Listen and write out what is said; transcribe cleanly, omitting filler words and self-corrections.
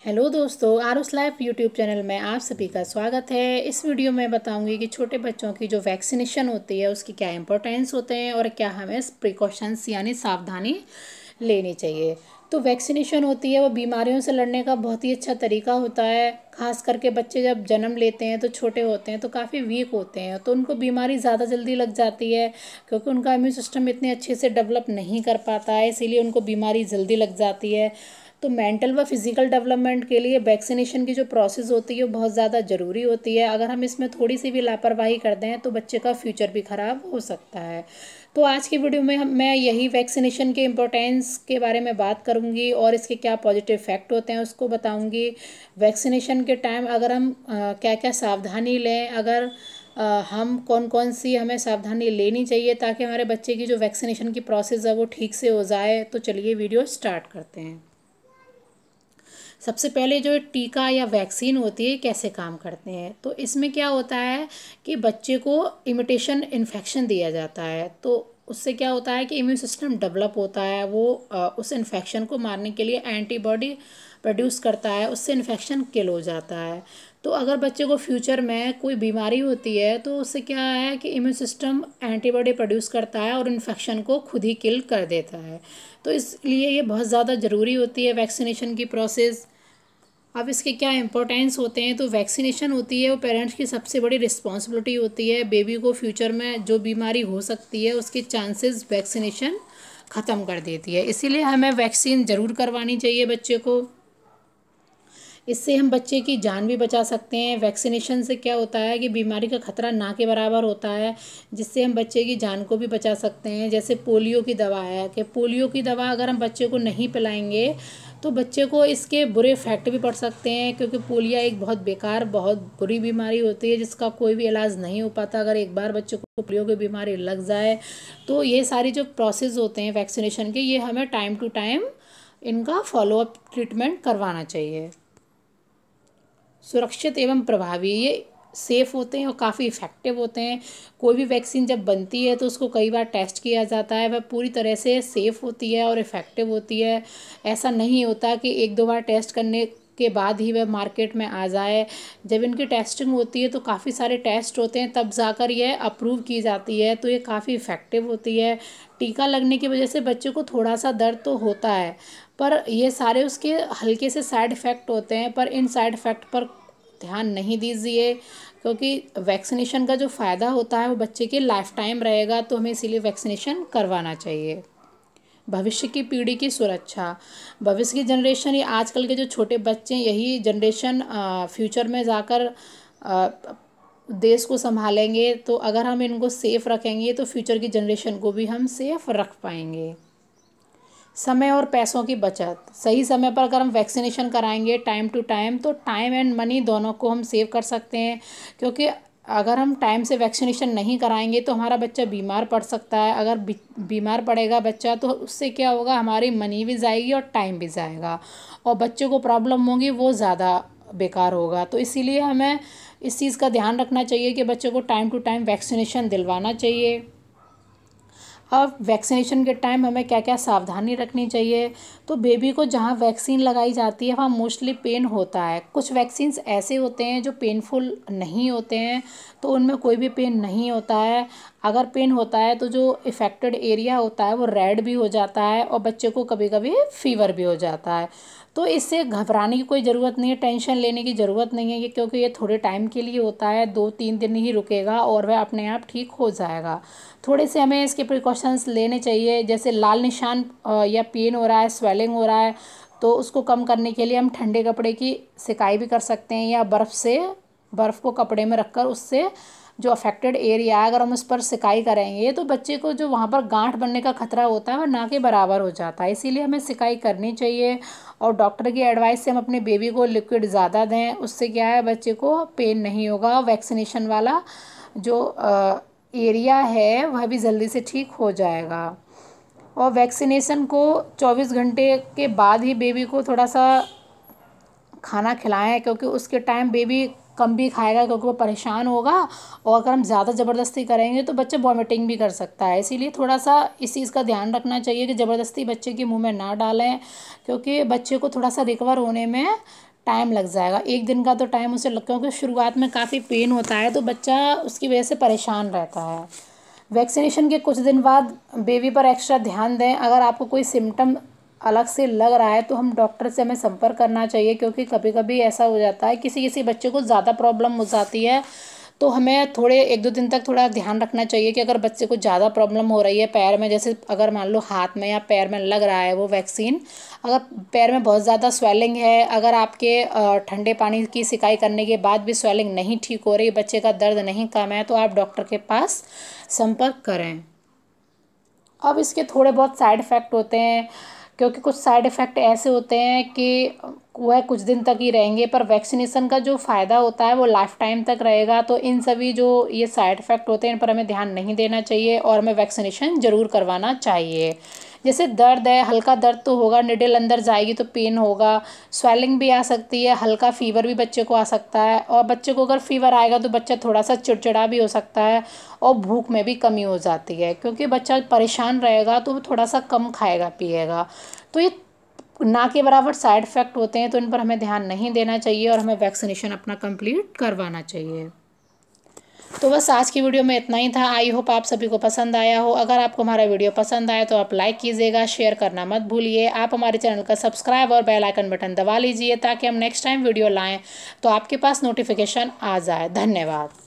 Hello दोस्तों, Aarush life YouTube channel में आप सभी का स्वागत है। इस वीडियो में बताऊंगी कि छोटे बच्चों की जो वैक्सीनेशन होती है उसकी क्या इंपॉर्टेंस होते हैं और क्या हमें प्रिकॉशंस यानी सावधानी लेनी चाहिए। तो वैक्सीनेशन होती है वो बीमारियों से लड़ने का बहुत ही अच्छा तरीका होता है। खास करके बच्चे जब जन्म लेते हैं तो छोटे होते हैं तो काफ़ी वीक होते हैं, तो उनको बीमारी ज़्यादा जल्दी लग जाती है क्योंकि उनका इम्यून सिस्टम इतने अच्छे से डेवलप नहीं कर पाता है, इसीलिए उनको बीमारी जल्दी लग जाती है। तो मेंटल व फिज़िकल डेवलपमेंट के लिए वैक्सीनेशन की जो प्रोसेस होती है वो बहुत ज़्यादा ज़रूरी होती है। अगर हम इसमें थोड़ी सी भी लापरवाही कर दें तो बच्चे का फ्यूचर भी ख़राब हो सकता है। तो आज की वीडियो में मैं यही वैक्सीनेशन के इम्पोर्टेंस के बारे में बात करूंगी और इसके क्या पॉजिटिव इफेक्ट होते हैं उसको बताऊंगी। वैक्सीनेशन के टाइम अगर हम क्या क्या सावधानी लें, अगर हम कौन कौन सी हमें सावधानी लेनी चाहिए ताकि हमारे बच्चे की जो वैक्सीनेशन की प्रोसेस है वो ठीक से हो जाए। तो चलिए वीडियो स्टार्ट करते हैं। सबसे पहले जो टीका या वैक्सीन होती है कैसे काम करते हैं, तो इसमें क्या होता है कि बच्चे को इमिटेशन इन्फेक्शन दिया जाता है। तो उससे क्या होता है कि इम्यून सिस्टम डेवलप होता है, वो उस इन्फेक्शन को मारने के लिए एंटीबॉडी प्रोड्यूस करता है, उससे इन्फेक्शन किल हो जाता है। तो अगर बच्चे को फ्यूचर में कोई बीमारी होती है तो उससे क्या है कि इम्यून सिस्टम एंटीबॉडी प्रोड्यूस करता है और इन्फेक्शन को खुद ही किल कर देता है। तो इसलिए ये बहुत ज़्यादा ज़रूरी होती है वैक्सीनेशन की प्रोसेस। अब इसके क्या इंपॉर्टेंस होते हैं, तो वैक्सीनेशन होती है वो पेरेंट्स की सबसे बड़ी रिस्पॉन्सिबिलिटी होती है। बेबी को फ्यूचर में जो बीमारी हो सकती है उसके चांसेस वैक्सीनेशन ख़त्म कर देती है, इसीलिए हमें वैक्सीन ज़रूर करवानी चाहिए बच्चे को। इससे हम बच्चे की जान भी बचा सकते हैं। वैक्सीनेशन से क्या होता है कि बीमारी का खतरा ना के बराबर होता है, जिससे हम बच्चे की जान को भी बचा सकते हैं। जैसे पोलियो की दवा है कि पोलियो की दवा अगर हम बच्चे को नहीं पिलाएंगे तो बच्चे को इसके बुरे इफेक्ट भी पड़ सकते हैं, क्योंकि पोलियो एक बहुत बेकार बहुत बुरी बीमारी होती है जिसका कोई भी इलाज नहीं हो पाता। अगर एक बार बच्चे को पोलियो की बीमारी लग जाए तो ये सारी जो प्रोसेस होते हैं वैक्सीनेशन के, ये हमें टाइम टू टाइम इनका फॉलोअप ट्रीटमेंट करवाना चाहिए। सुरक्षित एवं प्रभावी, ये सेफ़ होते हैं और काफ़ी इफ़ेक्टिव होते हैं। कोई भी वैक्सीन जब बनती है तो उसको कई बार टेस्ट किया जाता है, वह पूरी तरह से सेफ़ होती है और इफ़ेक्टिव होती है। ऐसा नहीं होता कि एक दो बार टेस्ट करने के बाद ही वह मार्केट में आ जाए। जब इनकी टेस्टिंग होती है तो काफ़ी सारे टेस्ट होते हैं, तब जाकर यह अप्रूव की जाती है, तो ये काफ़ी इफ़ेक्टिव होती है। टीका लगने की वजह से बच्चे को थोड़ा सा दर्द तो होता है, पर ये सारे उसके हल्के से साइड इफ़ेक्ट होते हैं, पर इन साइड इफ़ेक्ट पर ध्यान नहीं दीजिए, क्योंकि वैक्सीनेशन का जो फ़ायदा होता है वो बच्चे के लाइफ टाइम रहेगा, तो हमें इसीलिए वैक्सीनेशन करवाना चाहिए। भविष्य की पीढ़ी की सुरक्षा, भविष्य की जनरेशन, ये आजकल के जो छोटे बच्चे हैं यही जनरेशन फ्यूचर में जाकर अ, देश को संभालेंगे। तो अगर हम इनको सेफ़ रखेंगे तो फ्यूचर की जनरेशन को भी हम सेफ़ रख पाएंगे। समय और पैसों की बचत, सही समय पर अगर हम वैक्सीनेशन कराएंगे टाइम टू टाइम तो टाइम एंड मनी दोनों को हम सेव कर सकते हैं, क्योंकि अगर हम टाइम से वैक्सीनेशन नहीं कराएंगे तो हमारा बच्चा बीमार पड़ सकता है। अगर बीमार पड़ेगा बच्चा तो उससे क्या होगा, हमारी मनी भी जाएगी और टाइम भी जाएगा और बच्चे को प्रॉब्लम होगी, वो ज़्यादा बेकार होगा। तो इसीलिए हमें इस चीज़ का ध्यान रखना चाहिए कि बच्चे को टाइम टू टाइम वैक्सीनेशन दिलवाना चाहिए। अब वैक्सीनेशन के टाइम हमें क्या क्या सावधानी रखनी चाहिए, तो बेबी को जहाँ वैक्सीन लगाई जाती है वहाँ मोस्टली पेन होता है। कुछ वैक्सीन्स ऐसे होते हैं जो पेनफुल नहीं होते हैं, तो उनमें कोई भी पेन नहीं होता है। अगर पेन होता है तो जो इफ़ेक्टेड एरिया होता है वो रेड भी हो जाता है और बच्चे को कभी कभी फीवर भी हो जाता है। तो इससे घबराने की कोई ज़रूरत नहीं है, टेंशन लेने की ज़रूरत नहीं है, ये क्योंकि ये थोड़े टाइम के लिए होता है, 2-3 दिन ही रुकेगा और वह अपने आप ठीक हो जाएगा। थोड़े से हमें इसके प्रिकॉशंस लेने चाहिए, जैसे लाल निशान या पेन हो रहा है, स्वेलिंग हो रहा है, तो उसको कम करने के लिए हम ठंडे कपड़े की सिकाई भी कर सकते हैं, या बर्फ़ को कपड़े में रखकर उससे जो अफेक्टेड एरिया है अगर हम उस पर सिकाई करेंगे तो बच्चे को जो वहाँ पर गांठ बनने का खतरा होता है वह ना के बराबर हो जाता है। इसीलिए हमें सिकाई करनी चाहिए और डॉक्टर की एडवाइस से हम अपने बेबी को लिक्विड ज़्यादा दें, उससे क्या है बच्चे को पेन नहीं होगा। वैक्सीनेशन वाला जो एरिया है वह भी जल्दी से ठीक हो जाएगा। और वैक्सीनेशन को 24 घंटे के बाद ही बेबी को थोड़ा सा खाना खिलाएं, क्योंकि उसके टाइम बेबी कम भी खाएगा क्योंकि वो परेशान होगा, और अगर हम ज़्यादा ज़बरदस्ती करेंगे तो बच्चा वॉमिटिंग भी कर सकता है। इसीलिए थोड़ा सा इस चीज़ का ध्यान रखना चाहिए कि ज़बरदस्ती बच्चे के मुंह में ना डालें, क्योंकि बच्चे को थोड़ा सा रिकवर होने में टाइम लग जाएगा। 1 दिन का तो टाइम उसे लग, क्योंकि शुरुआत में काफ़ी पेन होता है तो बच्चा उसकी वजह से परेशान रहता है। वैक्सीनेशन के कुछ दिन बाद बेबी पर एक्स्ट्रा ध्यान दें। अगर आपको कोई सिम्टम अलग से लग रहा है तो हम डॉक्टर से हमें संपर्क करना चाहिए, क्योंकि कभी कभी ऐसा हो जाता है किसी किसी बच्चे को ज़्यादा प्रॉब्लम हो जाती है। तो हमें थोड़े 1-2 दिन तक थोड़ा ध्यान रखना चाहिए कि अगर बच्चे को ज़्यादा प्रॉब्लम हो रही है पैर में, जैसे अगर मान लो हाथ में या पैर में लग रहा है वो वैक्सीन, अगर पैर में बहुत ज़्यादा स्वेलिंग है, अगर आपके ठंडे पानी की सिकाई करने के बाद भी स्वेलिंग नहीं ठीक हो रही, बच्चे का दर्द नहीं कम है, तो आप डॉक्टर के पास संपर्क करें। अब इसके थोड़े बहुत साइड इफ़ेक्ट होते हैं, क्योंकि कुछ साइड इफ़ेक्ट ऐसे होते हैं कि वह कुछ दिन तक ही रहेंगे, पर वैक्सीनेशन का जो फ़ायदा होता है वो लाइफ टाइम तक रहेगा। तो इन सभी जो ये साइड इफ़ेक्ट होते हैं इन पर हमें ध्यान नहीं देना चाहिए और हमें वैक्सीनेशन ज़रूर करवाना चाहिए। जैसे दर्द है, हल्का दर्द तो होगा, निडल अंदर जाएगी तो पेन होगा, स्वेलिंग भी आ सकती है, हल्का फीवर भी बच्चे को आ सकता है, और बच्चे को अगर फीवर आएगा तो बच्चा थोड़ा सा चिड़चिड़ा भी हो सकता है, और भूख में भी कमी हो जाती है, क्योंकि बच्चा परेशान रहेगा तो वो थोड़ा सा कम खाएगा पिएगा। तो ये ना के बराबर साइड इफ़ेक्ट होते हैं, तो इन पर हमें ध्यान नहीं देना चाहिए और हमें वैक्सीनेशन अपना कंप्लीट करवाना चाहिए। तो बस आज की वीडियो में इतना ही था। आई होप आप सभी को पसंद आया हो। अगर आपको हमारा वीडियो पसंद आया तो आप लाइक कीजिएगा, शेयर करना मत भूलिए। आप हमारे चैनल का सब्सक्राइब और बेल आइकन बटन दबा लीजिए ताकि हम नेक्स्ट टाइम वीडियो लाएं तो आपके पास नोटिफिकेशन आ जाए। धन्यवाद।